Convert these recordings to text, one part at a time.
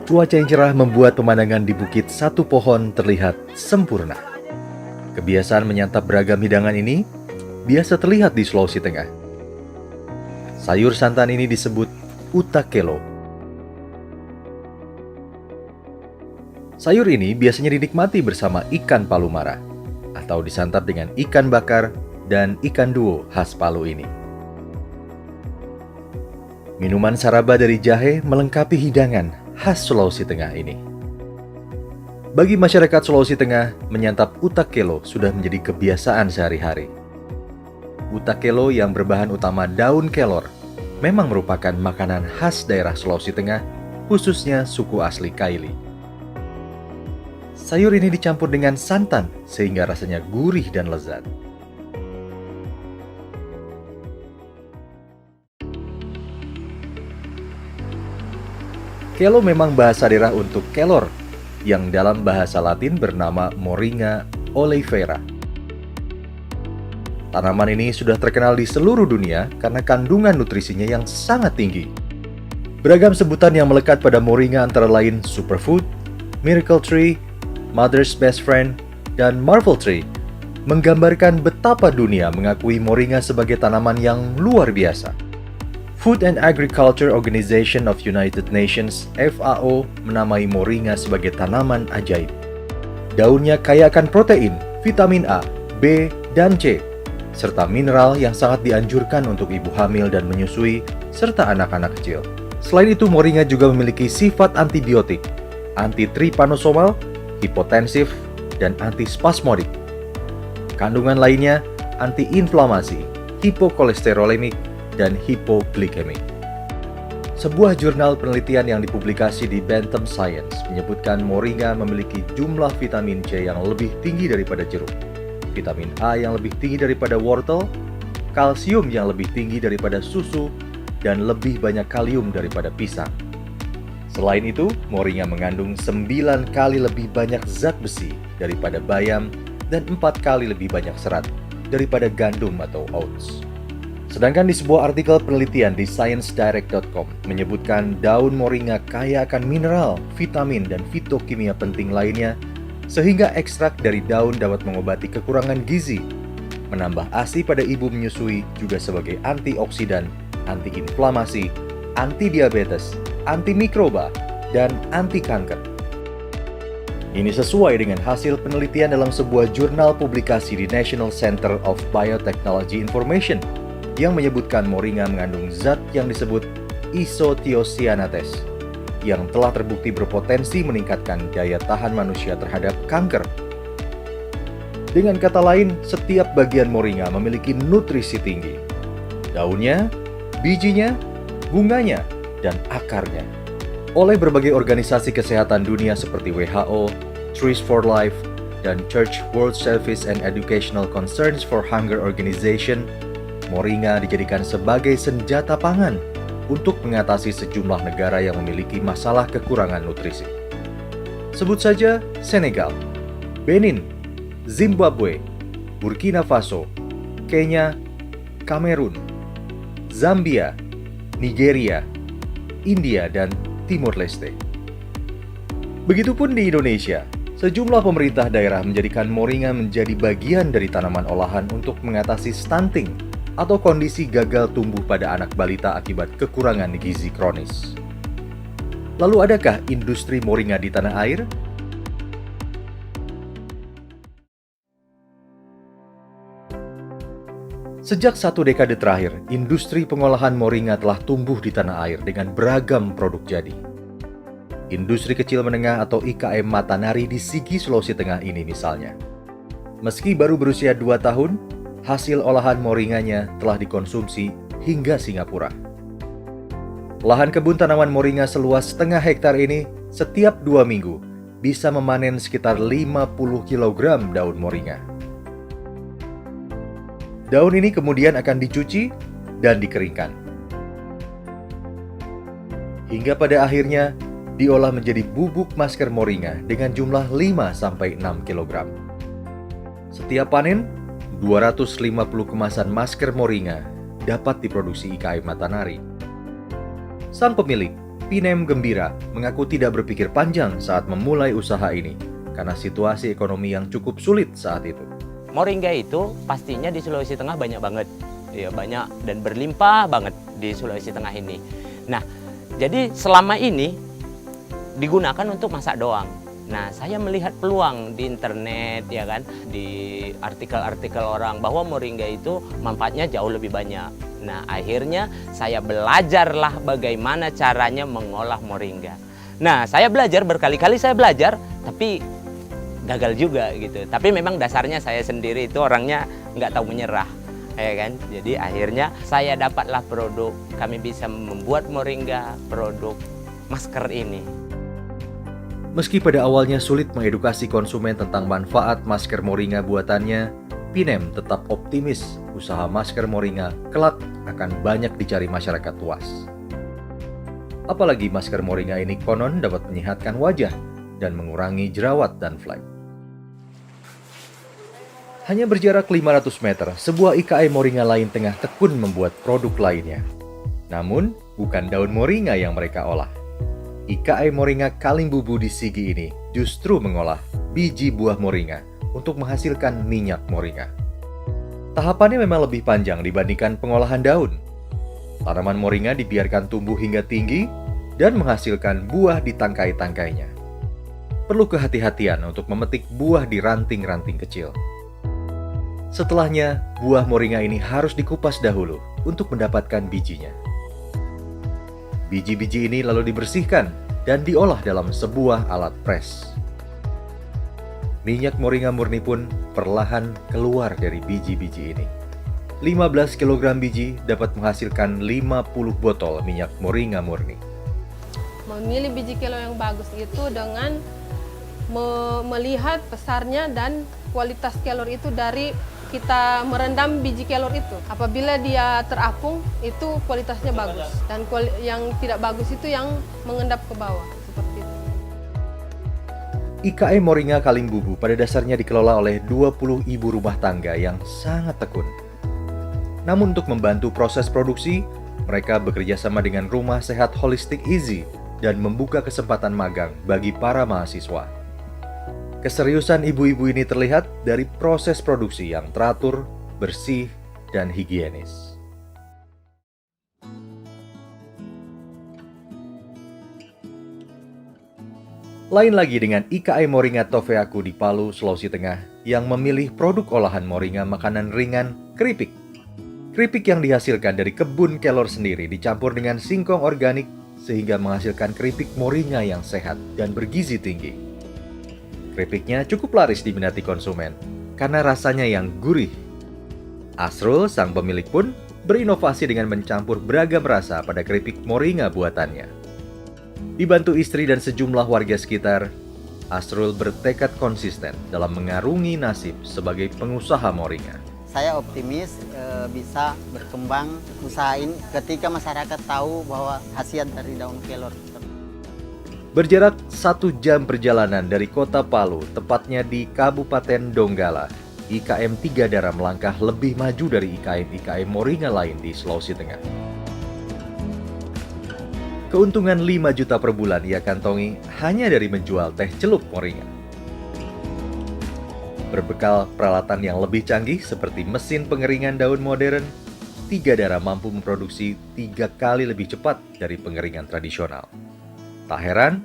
Cuaca yang cerah membuat pemandangan di bukit satu pohon terlihat sempurna. Kebiasaan menyantap beragam hidangan ini biasa terlihat di Sulawesi Tengah. Sayur santan ini disebut utakelo. Sayur ini biasanya dinikmati bersama ikan palu mara atau disantap dengan ikan bakar dan ikan duo khas Palu ini. Minuman saraba dari jahe melengkapi hidangan khas Sulawesi Tengah ini. Bagi masyarakat Sulawesi Tengah, menyantap utakelo sudah menjadi kebiasaan sehari-hari. Utakelo yang berbahan utama daun kelor memang merupakan makanan khas daerah Sulawesi Tengah, khususnya suku asli Kaili. Sayur ini dicampur dengan santan sehingga rasanya gurih dan lezat. Kelo memang bahasa daerah untuk kelor, yang dalam bahasa Latin bernama Moringa oleifera. Tanaman ini sudah terkenal di seluruh dunia karena kandungan nutrisinya yang sangat tinggi. Beragam sebutan yang melekat pada moringa antara lain superfood, miracle tree, mother's best friend, dan marvel tree, menggambarkan betapa dunia mengakui moringa sebagai tanaman yang luar biasa. Food and Agriculture Organization of United Nations (FAO) menamai moringa sebagai tanaman ajaib. Daunnya kaya akan protein, vitamin A, B, dan C, serta mineral yang sangat dianjurkan untuk ibu hamil dan menyusui, serta anak-anak kecil. Selain itu, moringa juga memiliki sifat antibiotik, anti-trypanosomal, hipotensif, dan antispasmodik. Kandungan lainnya anti-inflamasi, hipokolesterolemik, dan hipoglikemik. Sebuah jurnal penelitian yang dipublikasi di Bantam Science menyebutkan moringa memiliki jumlah vitamin C yang lebih tinggi daripada jeruk, vitamin A yang lebih tinggi daripada wortel, kalsium yang lebih tinggi daripada susu, dan lebih banyak kalium daripada pisang. Selain itu, moringa mengandung 9 kali lebih banyak zat besi daripada bayam dan 4 kali lebih banyak serat daripada gandum atau oats. Sedangkan di sebuah artikel penelitian di ScienceDirect.com menyebutkan daun moringa kaya akan mineral, vitamin, dan fitokimia penting lainnya, sehingga ekstrak dari daun dapat mengobati kekurangan gizi, menambah ASI pada ibu menyusui, juga sebagai antioksidan, antiinflamasi, anti-diabetes, antimikroba, dan anti-kanker. Ini sesuai dengan hasil penelitian dalam sebuah jurnal publikasi di National Center of Biotechnology Information yang menyebutkan moringa mengandung zat yang disebut isotiocyanate yang telah terbukti berpotensi meningkatkan daya tahan manusia terhadap kanker. Dengan kata lain, setiap bagian moringa memiliki nutrisi tinggi. Daunnya, bijinya, bunganya, dan akarnya. Oleh berbagai organisasi kesehatan dunia seperti WHO, Trees for Life, dan Church World Service and Educational Concerns for Hunger Organization, moringa dijadikan sebagai senjata pangan untuk mengatasi sejumlah negara yang memiliki masalah kekurangan nutrisi. Sebut saja Senegal, Benin, Zimbabwe, Burkina Faso, Kenya, Kamerun, Zambia, Nigeria, India, dan Timur Leste. Begitupun di Indonesia, sejumlah pemerintah daerah menjadikan moringa menjadi bagian dari tanaman olahan untuk mengatasi stunting atau kondisi gagal tumbuh pada anak balita akibat kekurangan gizi kronis. Lalu adakah industri moringa di tanah air? Sejak 1 dekade terakhir, industri pengolahan moringa telah tumbuh di tanah air dengan beragam produk jadi. Industri kecil menengah atau IKM Matanari di Sigi, Sulawesi Tengah ini misalnya. Meski baru berusia 2 tahun, hasil olahan moringanya telah dikonsumsi hingga Singapura. Lahan kebun tanaman moringa seluas setengah hektar ini setiap 2 minggu bisa memanen sekitar 50 kg daun moringa. Daun ini kemudian akan dicuci dan dikeringkan. Hingga pada akhirnya diolah menjadi bubuk masker moringa dengan jumlah 5-6 kg. Setiap panen, 250 kemasan masker moringa dapat diproduksi IKM Matanari. Sang pemilik, Pinem Gembira mengaku tidak berpikir panjang saat memulai usaha ini karena situasi ekonomi yang cukup sulit saat itu. Moringa itu pastinya di Sulawesi Tengah banyak banget, ya banyak dan berlimpah banget di Sulawesi Tengah ini. Nah, jadi selama ini digunakan untuk masak doang. Nah, saya melihat peluang di internet, ya kan, di artikel-artikel orang bahwa moringa itu manfaatnya jauh lebih banyak. Nah, akhirnya saya belajarlah bagaimana caranya mengolah moringa. Nah, saya belajar berkali-kali tapi gagal juga gitu. Tapi memang dasarnya saya sendiri itu orangnya nggak tahu menyerah, ya kan. Jadi akhirnya saya dapatlah produk, kami bisa membuat moringa, produk masker ini. Meski pada awalnya sulit mengedukasi konsumen tentang manfaat masker moringa buatannya, Pinem tetap optimis usaha masker moringa kelak akan banyak dicari masyarakat luas. Apalagi masker moringa ini konon dapat menyehatkan wajah dan mengurangi jerawat dan flek. Hanya berjarak 500 meter, sebuah IKM moringa lain tengah tekun membuat produk lainnya. Namun, bukan daun moringa yang mereka olah. IKM Moringa Kalimbubu di Sigi ini justru mengolah biji buah moringa untuk menghasilkan minyak moringa. Tahapannya memang lebih panjang dibandingkan pengolahan daun. Tanaman moringa dibiarkan tumbuh hingga tinggi dan menghasilkan buah di tangkai-tangkainya. Perlu kehati-hatian untuk memetik buah di ranting-ranting kecil. Setelahnya, buah moringa ini harus dikupas dahulu untuk mendapatkan bijinya. Biji-biji ini lalu dibersihkan dan diolah dalam sebuah alat pres. Minyak moringa murni pun perlahan keluar dari biji-biji ini. 15 kg biji dapat menghasilkan 50 botol minyak moringa murni. Memilih biji kelo yang bagus itu dengan melihat besarnya dan kualitas kelor itu dari kita merendam biji kelor itu. Apabila dia terapung, itu kualitasnya bagus. Dan yang tidak bagus itu yang mengendap ke bawah, seperti itu. IKM Moringa Kalimbubu pada dasarnya dikelola oleh 20 ibu rumah tangga yang sangat tekun. Namun untuk membantu proses produksi, mereka bekerja sama dengan Rumah Sehat Holistic Easy dan membuka kesempatan magang bagi para mahasiswa. Keseriusan ibu-ibu ini terlihat dari proses produksi yang teratur, bersih, dan higienis. Lain lagi dengan IKM Moringa Tofeaku di Palu, Sulawesi Tengah yang memilih produk olahan moringa makanan ringan, keripik. Keripik yang dihasilkan dari kebun kelor sendiri dicampur dengan singkong organik sehingga menghasilkan keripik moringa yang sehat dan bergizi tinggi. Keripiknya cukup laris diminati konsumen karena rasanya yang gurih. Asrul, sang pemilik pun berinovasi dengan mencampur beragam rasa pada keripik moringa buatannya. Dibantu istri dan sejumlah warga sekitar, Asrul bertekad konsisten dalam mengarungi nasib sebagai pengusaha moringa. Saya optimis bisa berkembang usaha ini ketika masyarakat tahu bahwa khasiat dari daun kelor. Berjarak 1 jam perjalanan dari kota Palu, tepatnya di Kabupaten Donggala, IKM Tiga Dara melangkah lebih maju dari IKM moringa lain di Sulawesi Tengah. Keuntungan 5 juta per bulan ia kantongi hanya dari menjual teh celup moringa. Berbekal peralatan yang lebih canggih seperti mesin pengeringan daun modern, Tiga Dara mampu memproduksi 3 kali lebih cepat dari pengeringan tradisional. Tak heran,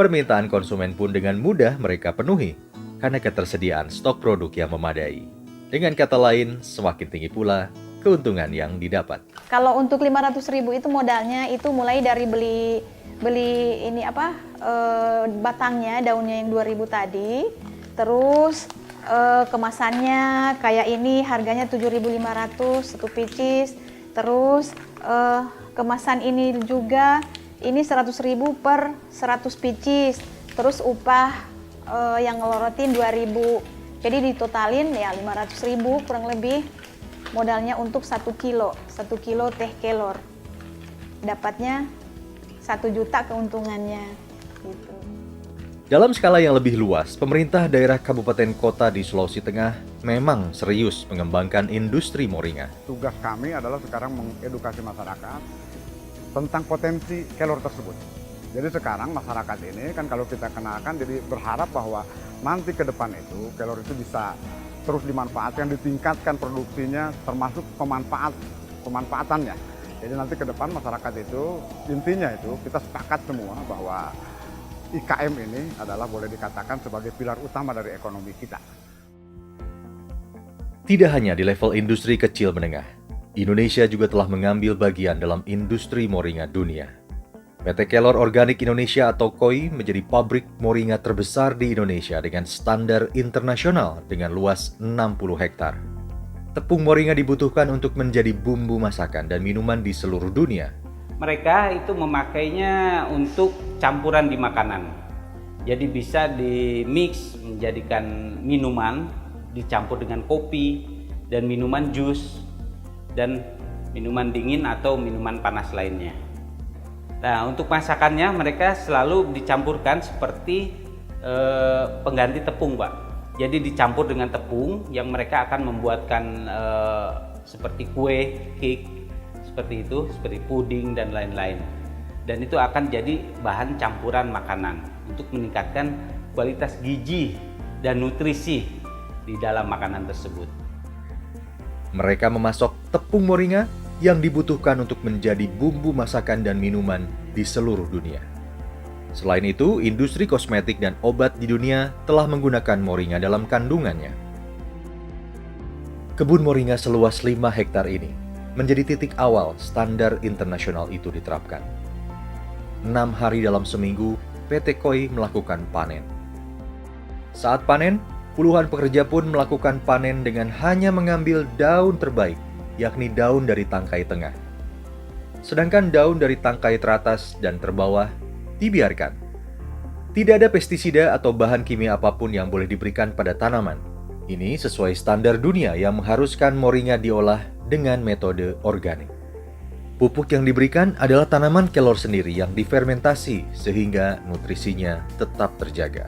permintaan konsumen pun dengan mudah mereka penuhi karena ketersediaan stok produk yang memadai. Dengan kata lain, semakin tinggi pula keuntungan yang didapat. Kalau untuk 500.000 itu modalnya itu mulai dari beli ini batangnya, daunnya yang 2.000 tadi, terus kemasannya kayak ini harganya 7.500 satu pieces, terus kemasan ini juga ini 100.000 per 100 pieces, terus upah yang ngelorotin 2.000, jadi ditotalin ya 500.000 kurang lebih modalnya untuk 1 kilo teh kelor, dapatnya 1 juta keuntungannya gitu. Dalam skala yang lebih luas, pemerintah daerah kabupaten kota di Sulawesi Tengah memang serius mengembangkan industri moringa. Tugas kami adalah sekarang mengedukasi masyarakat tentang potensi kelor tersebut. Jadi sekarang masyarakat ini kan kalau kita kenalkan, jadi berharap bahwa nanti ke depan itu kelor itu bisa terus dimanfaatkan, ditingkatkan produksinya, termasuk pemanfaatannya. Jadi nanti ke depan masyarakat itu intinya itu kita sepakat semua bahwa IKM ini adalah boleh dikatakan sebagai pilar utama dari ekonomi kita. Tidak hanya di level industri kecil menengah, Indonesia juga telah mengambil bagian dalam industri moringa dunia. PT Kelor Organik Indonesia atau KOI menjadi pabrik moringa terbesar di Indonesia dengan standar internasional dengan luas 60 hektar. Tepung moringa dibutuhkan untuk menjadi bumbu masakan dan minuman di seluruh dunia. Mereka itu memakainya untuk campuran di makanan. Jadi bisa di-mix menjadikan minuman, dicampur dengan kopi dan minuman jus dan minuman dingin atau minuman panas lainnya. Nah, untuk masakannya mereka selalu dicampurkan seperti pengganti tepung, Pak. Jadi dicampur dengan tepung yang mereka akan membuatkan seperti kue, cake, seperti itu, seperti puding dan lain-lain. Dan itu akan jadi bahan campuran makanan untuk meningkatkan kualitas gizi dan nutrisi di dalam makanan tersebut. Mereka memasok tepung moringa yang dibutuhkan untuk menjadi bumbu masakan dan minuman di seluruh dunia. Selain itu, industri kosmetik dan obat di dunia telah menggunakan moringa dalam kandungannya. Kebun moringa seluas 5 hektar ini menjadi titik awal standar internasional itu diterapkan. 6 hari dalam seminggu, PT KOI melakukan panen. Saat panen, puluhan pekerja pun melakukan panen dengan hanya mengambil daun terbaik, yakni daun dari tangkai tengah. Sedangkan daun dari tangkai teratas dan terbawah dibiarkan. Tidak ada pestisida atau bahan kimia apapun yang boleh diberikan pada tanaman. Ini sesuai standar dunia yang mengharuskan moringa diolah dengan metode organik. Pupuk yang diberikan adalah tanaman kelor sendiri yang difermentasi sehingga nutrisinya tetap terjaga.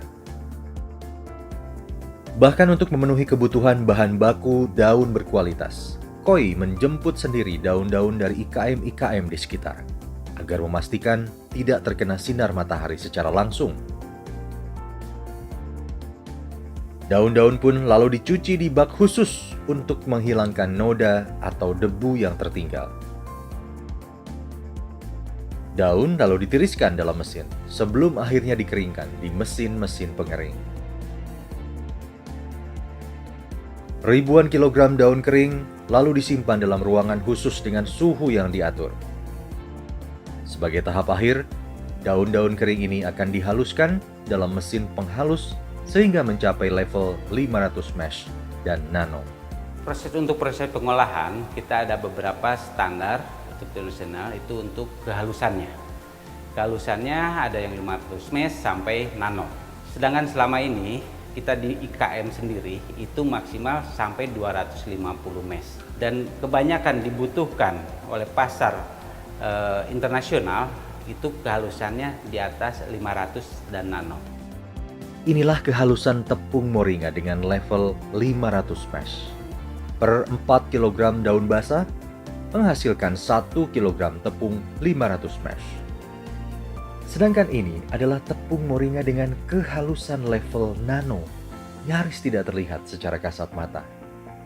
Bahkan untuk memenuhi kebutuhan bahan baku daun berkualitas, KOI menjemput sendiri daun-daun dari IKM-IKM di sekitar, agar memastikan tidak terkena sinar matahari secara langsung. Daun-daun pun lalu dicuci di bak khusus untuk menghilangkan noda atau debu yang tertinggal. Daun lalu ditiriskan dalam mesin sebelum akhirnya dikeringkan di mesin-mesin pengering. Ribuan kilogram daun kering lalu disimpan dalam ruangan khusus dengan suhu yang diatur. Sebagai tahap akhir, daun-daun kering ini akan dihaluskan dalam mesin penghalus sehingga mencapai level 500 mesh dan nano. Proses pengolahan, kita ada beberapa standar untuk tradisional itu untuk kehalusannya. Kehalusannya ada yang 500 mesh sampai nano. Sedangkan selama ini kita di IKM sendiri itu maksimal sampai 250 mesh. Dan kebanyakan dibutuhkan oleh pasar internasional itu kehalusannya di atas 500 dan nano. Inilah kehalusan tepung moringa dengan level 500 mesh. Per 4 kg daun basah menghasilkan 1 kg tepung 500 mesh. Sedangkan ini adalah tepung moringa dengan kehalusan level nano, nyaris tidak terlihat secara kasat mata.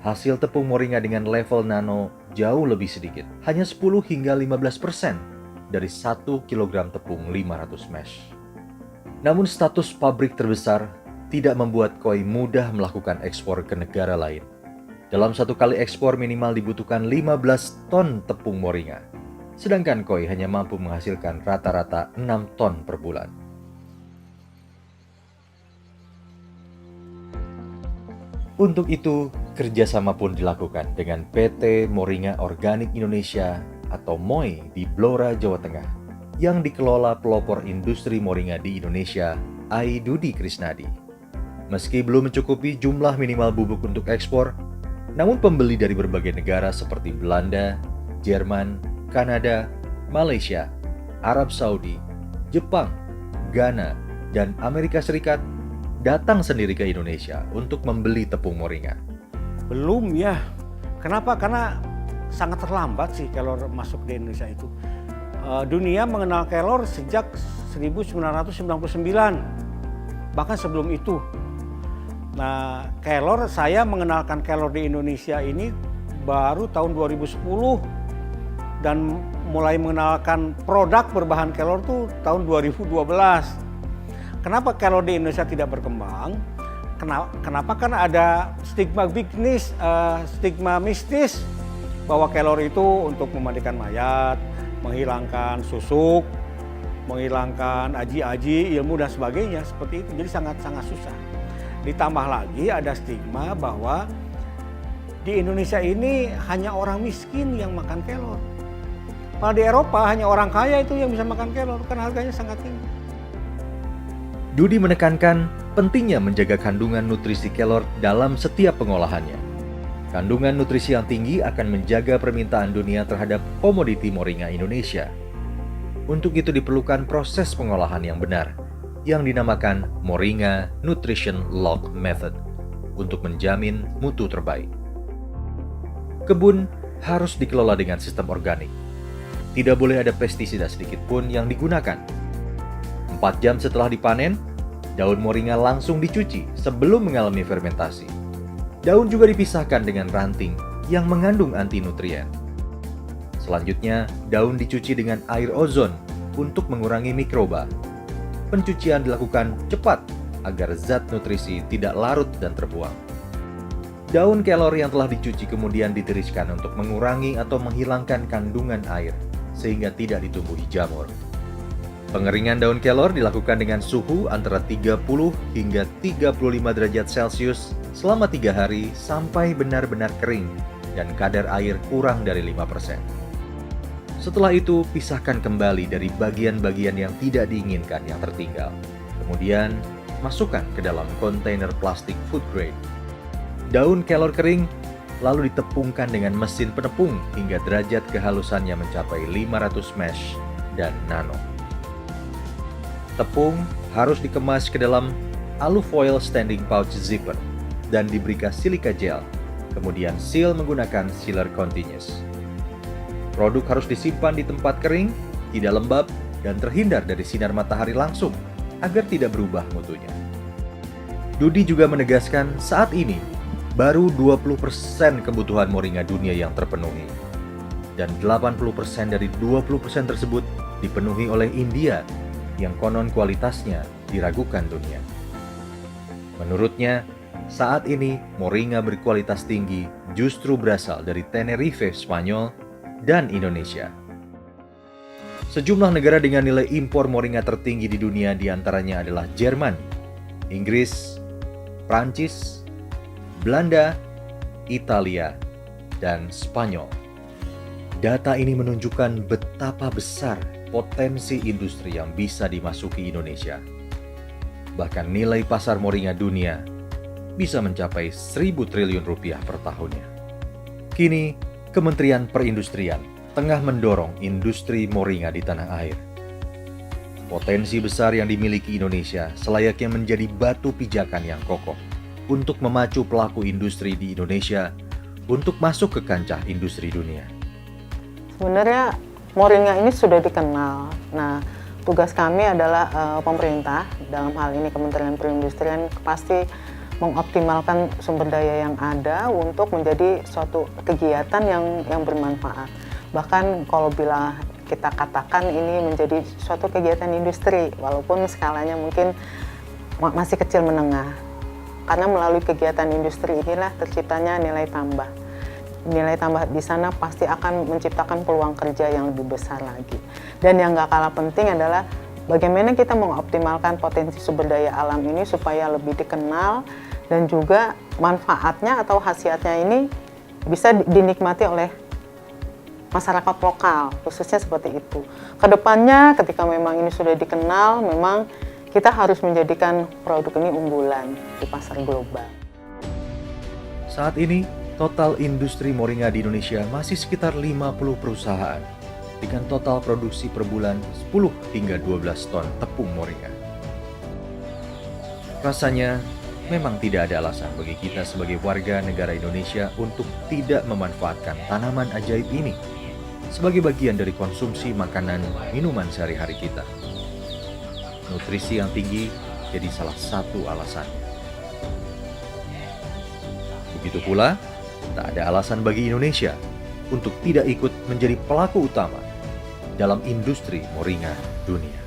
Hasil tepung moringa dengan level nano jauh lebih sedikit, hanya 10 hingga 15% dari 1 kg tepung 500 mesh. Namun status pabrik terbesar tidak membuat KOI mudah melakukan ekspor ke negara lain. Dalam satu kali ekspor minimal dibutuhkan 15 ton tepung moringa. Sedangkan KOI hanya mampu menghasilkan rata-rata 6 ton per bulan. Untuk itu, kerjasama pun dilakukan dengan PT Moringa Organik Indonesia atau MOI di Blora, Jawa Tengah, yang dikelola pelopor industri moringa di Indonesia, Aidudi Krisnadi. Meski belum mencukupi jumlah minimal bubuk untuk ekspor, namun pembeli dari berbagai negara seperti Belanda, Jerman, Kanada, Malaysia, Arab Saudi, Jepang, Ghana, dan Amerika Serikat datang sendiri ke Indonesia untuk membeli tepung moringa. Belum ya. Kenapa? Karena sangat terlambat sih kalau masuk di Indonesia itu. dunia mengenal kelor sejak 1999, bahkan sebelum itu. Nah, kelor, saya mengenalkan kelor di Indonesia ini baru tahun 2010 dan mulai mengenalkan produk berbahan kelor tuh tahun 2012. Kenapa kelor di Indonesia tidak berkembang? Kenapa? Karena ada stigma mistis bahwa kelor itu untuk memandikan mayat, menghilangkan susuk, menghilangkan aji-aji, ilmu dan sebagainya seperti itu. Jadi sangat-sangat susah. Ditambah lagi ada stigma bahwa di Indonesia ini hanya orang miskin yang makan kelor. Kalau di Eropa hanya orang kaya itu yang bisa makan kelor karena harganya sangat tinggi. Dudi menekankan pentingnya menjaga kandungan nutrisi kelor dalam setiap pengolahannya. Kandungan nutrisi yang tinggi akan menjaga permintaan dunia terhadap komoditi moringa Indonesia. Untuk itu diperlukan proses pengolahan yang benar, yang dinamakan Moringa Nutrition Log Method, untuk menjamin mutu terbaik. Kebun harus dikelola dengan sistem organik. Tidak boleh ada pestisida sedikit pun yang digunakan. 4 jam setelah dipanen, daun moringa langsung dicuci sebelum mengalami fermentasi. Daun juga dipisahkan dengan ranting yang mengandung antinutrien. Selanjutnya, daun dicuci dengan air ozon untuk mengurangi mikroba. Pencucian dilakukan cepat agar zat nutrisi tidak larut dan terbuang. Daun kelor yang telah dicuci kemudian ditiriskan untuk mengurangi atau menghilangkan kandungan air sehingga tidak ditumbuhi jamur. Pengeringan daun kelor dilakukan dengan suhu antara 30 hingga 35 derajat Celcius selama 3 hari sampai benar-benar kering dan kadar air kurang dari 5%. Setelah itu, pisahkan kembali dari bagian-bagian yang tidak diinginkan yang tertinggal. Kemudian, masukkan ke dalam kontainer plastik food grade. Daun kelor kering lalu ditepungkan dengan mesin penepung hingga derajat kehalusannya mencapai 500 mesh dan nano. Tepung harus dikemas ke dalam alufoil standing pouch zipper dan diberi silika gel, kemudian seal menggunakan sealer continuous. Produk harus disimpan di tempat kering, tidak lembab, dan terhindar dari sinar matahari langsung agar tidak berubah mutunya. Dudi juga menegaskan saat ini baru 20% kebutuhan moringa dunia yang terpenuhi. Dan 80% dari 20% tersebut dipenuhi oleh India yang konon kualitasnya diragukan dunia. Menurutnya, saat ini moringa berkualitas tinggi justru berasal dari Tenerife, Spanyol, dan Indonesia. Sejumlah negara dengan nilai impor moringa tertinggi di dunia diantaranya adalah Jerman, Inggris, Prancis, Belanda, Italia, dan Spanyol. Data ini menunjukkan betapa besar potensi industri yang bisa dimasuki Indonesia. Bahkan nilai pasar moringa dunia bisa mencapai 1.000 triliun rupiah per tahunnya. Kini, Kementerian Perindustrian tengah mendorong industri moringa di tanah air. Potensi besar yang dimiliki Indonesia selayaknya menjadi batu pijakan yang kokoh untuk memacu pelaku industri di Indonesia untuk masuk ke kancah industri dunia. Sebenarnya moringa ini sudah dikenal. Nah, tugas kami adalah pemerintah, dalam hal ini Kementerian Perindustrian, pasti mengoptimalkan sumber daya yang ada untuk menjadi suatu kegiatan yang bermanfaat. Bahkan kalau bila kita katakan ini menjadi suatu kegiatan industri, walaupun skalanya mungkin masih kecil menengah. Karena melalui kegiatan industri inilah terciptanya nilai tambah. Nilai tambah di sana pasti akan menciptakan peluang kerja yang lebih besar lagi. Dan yang gak kalah penting adalah bagaimana kita mengoptimalkan potensi sumber daya alam ini supaya lebih dikenal dan juga manfaatnya atau khasiatnya ini bisa dinikmati oleh masyarakat lokal, khususnya seperti itu. Kedepannya ketika memang ini sudah dikenal, memang kita harus menjadikan produk ini unggulan di pasar global. Saat ini, total industri moringa di Indonesia masih sekitar 50 perusahaan dengan total produksi per bulan 10 hingga 12 ton tepung moringa. Rasanya memang tidak ada alasan bagi kita sebagai warga negara Indonesia untuk tidak memanfaatkan tanaman ajaib ini sebagai bagian dari konsumsi makanan minuman sehari-hari kita. Nutrisi yang tinggi jadi salah satu alasannya. Begitu pula, tak ada alasan bagi Indonesia untuk tidak ikut menjadi pelaku utama dalam industri moringa dunia.